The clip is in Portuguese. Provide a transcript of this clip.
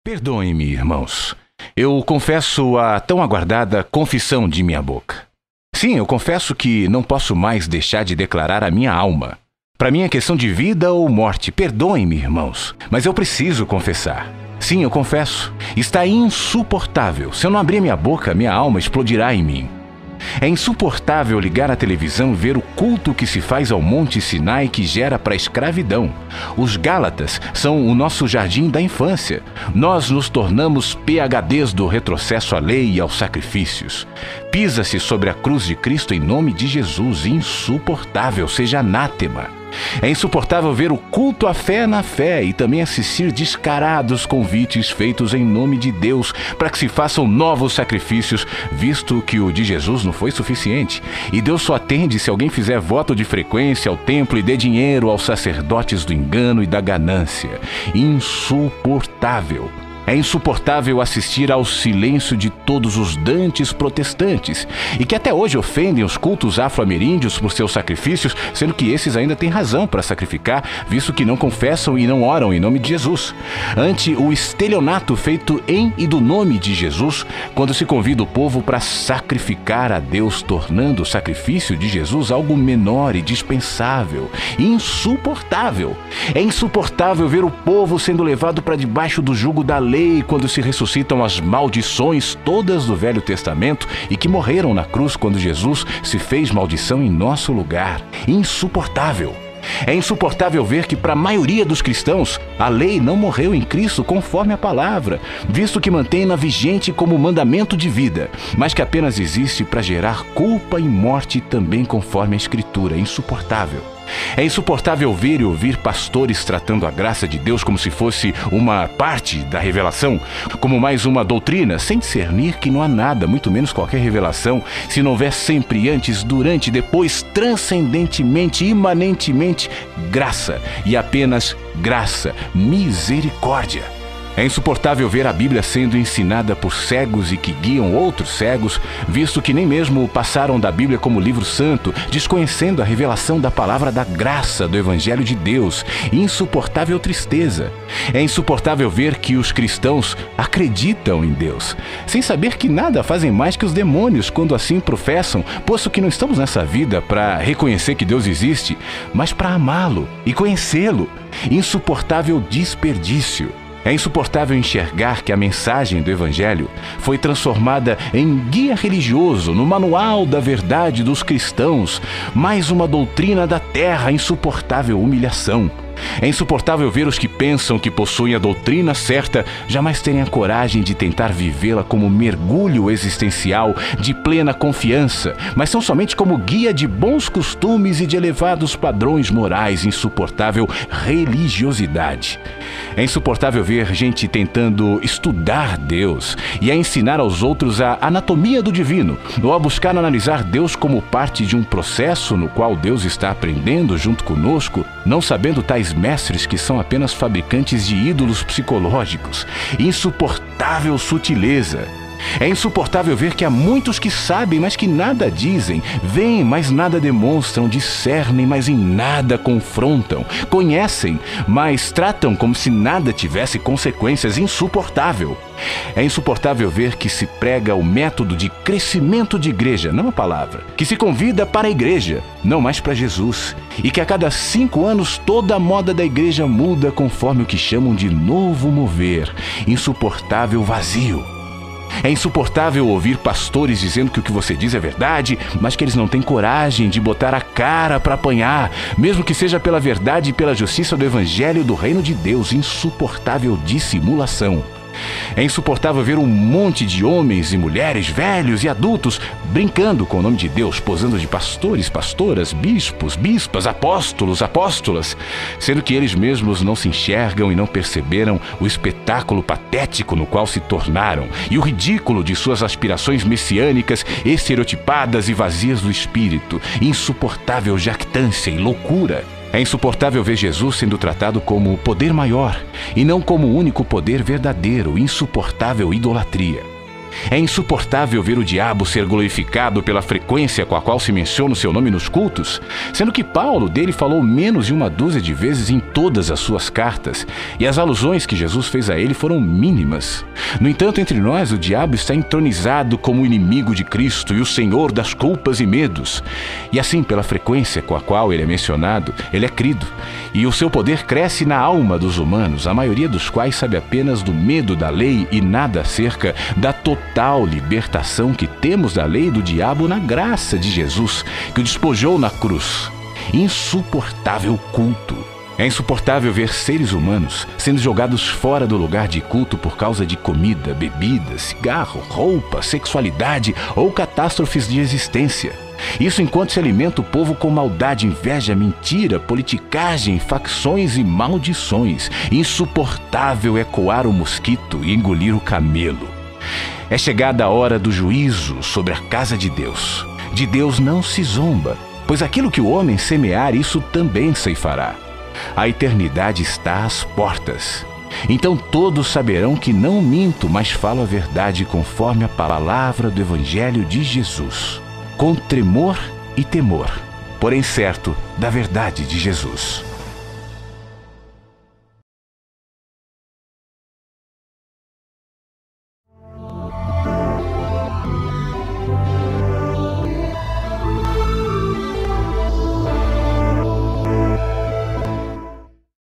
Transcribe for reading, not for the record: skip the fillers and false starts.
Perdoem-me, irmãos. Eu confesso a tão aguardada confissão de minha boca. Sim, eu confesso que não posso mais deixar de declarar a minha alma. Para mim é questão de vida ou morte. Perdoem-me, irmãos, mas eu preciso confessar. Sim, eu confesso. Está insuportável. Se eu não abrir minha boca, minha alma explodirá em mim. É insuportável ligar a televisão e ver o culto que se faz ao Monte Sinai que gera para a escravidão. Os Gálatas são o nosso jardim da infância. Nós nos tornamos PhDs do retrocesso à lei e aos sacrifícios. Pisa-se sobre a cruz de Cristo em nome de Jesus. Insuportável, seja anátema. É insuportável ver o culto à fé na fé e também assistir descarados convites feitos em nome de Deus para que se façam novos sacrifícios, visto que o de Jesus não foi suficiente. E Deus só atende se alguém fizer voto de frequência ao templo e dê dinheiro aos sacerdotes do engano e da ganância. Insuportável. É insuportável assistir ao silêncio de todos os dantes protestantes e que até hoje ofendem os cultos afro-ameríndios por seus sacrifícios, sendo que esses ainda têm razão para sacrificar, visto que não confessam e não oram em nome de Jesus. Ante o estelionato feito em e do nome de Jesus, quando se convida o povo para sacrificar a Deus, tornando o sacrifício de Jesus algo menor e dispensável. Insuportável. É insuportável ver o povo sendo levado para debaixo do jugo da lei quando se ressuscitam as maldições todas do Velho Testamento e que morreram na cruz quando Jesus se fez maldição em nosso lugar. Insuportável. É insuportável ver que para a maioria dos cristãos a lei não morreu em Cristo conforme a palavra, visto que mantém-na vigente como mandamento de vida, mas que apenas existe para gerar culpa e morte também conforme a Escritura. Insuportável. É insuportável ver e ouvir pastores tratando a graça de Deus como se fosse uma parte da revelação, como mais uma doutrina, sem discernir que não há nada, muito menos qualquer revelação, se não houver sempre antes, durante, depois, transcendentemente, imanentemente, graça e apenas graça, misericórdia. É insuportável ver a Bíblia sendo ensinada por cegos e que guiam outros cegos, visto que nem mesmo passaram da Bíblia como livro santo, desconhecendo a revelação da palavra da graça do Evangelho de Deus. Insuportável tristeza. É insuportável ver que os cristãos acreditam em Deus, sem saber que nada fazem mais que os demônios quando assim professam, posto que não estamos nessa vida para reconhecer que Deus existe, mas para amá-lo e conhecê-lo. Insuportável desperdício. É insuportável enxergar que a mensagem do Evangelho foi transformada em guia religioso, no manual da verdade dos cristãos, mais uma doutrina da terra. Insuportável humilhação. É insuportável ver os que pensam que possuem a doutrina certa jamais terem a coragem de tentar vivê-la como mergulho existencial de plena confiança, mas são somente como guia de bons costumes e de elevados padrões morais. Insuportável religiosidade. É insuportável ver gente tentando estudar Deus e a ensinar aos outros a anatomia do divino, ou a buscar analisar Deus como parte de um processo no qual Deus está aprendendo junto conosco, não sabendo tais mestres que são apenas fabricantes de ídolos psicológicos. Insuportável sutileza. É insuportável ver que há muitos que sabem, mas que nada dizem, veem, mas nada demonstram, discernem, mas em nada confrontam, conhecem, mas tratam como se nada tivesse consequências. Insuportável. É insuportável ver que se prega o método de crescimento de igreja, não a palavra, que se convida para a igreja, não mais para Jesus, e que a cada 5 anos toda a moda da igreja muda conforme o que chamam de novo mover. Insuportável vazio. É insuportável ouvir pastores dizendo que o que você diz é verdade, mas que eles não têm coragem de botar a cara para apanhar, mesmo que seja pela verdade e pela justiça do Evangelho do Reino de Deus. Insuportável dissimulação. É insuportável ver um monte de homens e mulheres, velhos e adultos, brincando com o nome de Deus, posando de pastores, pastoras, bispos, bispas, apóstolos, apóstolas, sendo que eles mesmos não se enxergam e não perceberam o espetáculo patético no qual se tornaram e o ridículo de suas aspirações messiânicas, estereotipadas e vazias do espírito. Insuportável jactância e loucura. É insuportável ver Jesus sendo tratado como o poder maior e não como o único poder verdadeiro. Insuportável idolatria. É insuportável ver o diabo ser glorificado pela frequência com a qual se menciona o seu nome nos cultos, sendo que Paulo dele falou menos de uma dúzia de vezes em todas as suas cartas, e as alusões que Jesus fez a ele foram mínimas. No entanto, entre nós, o diabo está entronizado como o inimigo de Cristo e o senhor das culpas e medos. E assim, pela frequência com a qual ele é mencionado, ele é crido, e o seu poder cresce na alma dos humanos, a maioria dos quais sabe apenas do medo da lei e nada acerca da total libertação que temos da lei e do diabo na graça de Jesus, que o despojou na cruz. Insuportável culto. É insuportável ver seres humanos sendo jogados fora do lugar de culto por causa de comida, bebida, cigarro, roupa, sexualidade ou catástrofes de existência. Isso enquanto se alimenta o povo com maldade, inveja, mentira, politicagem, facções e maldições. Insuportável é coar o mosquito e engolir o camelo. É chegada a hora do juízo sobre a casa de Deus. De Deus não se zomba, pois aquilo que o homem semear, isso também ceifará. A eternidade está às portas. Então todos saberão que não minto, mas falo a verdade conforme a palavra do Evangelho de Jesus, com tremor e temor, porém certo da verdade de Jesus.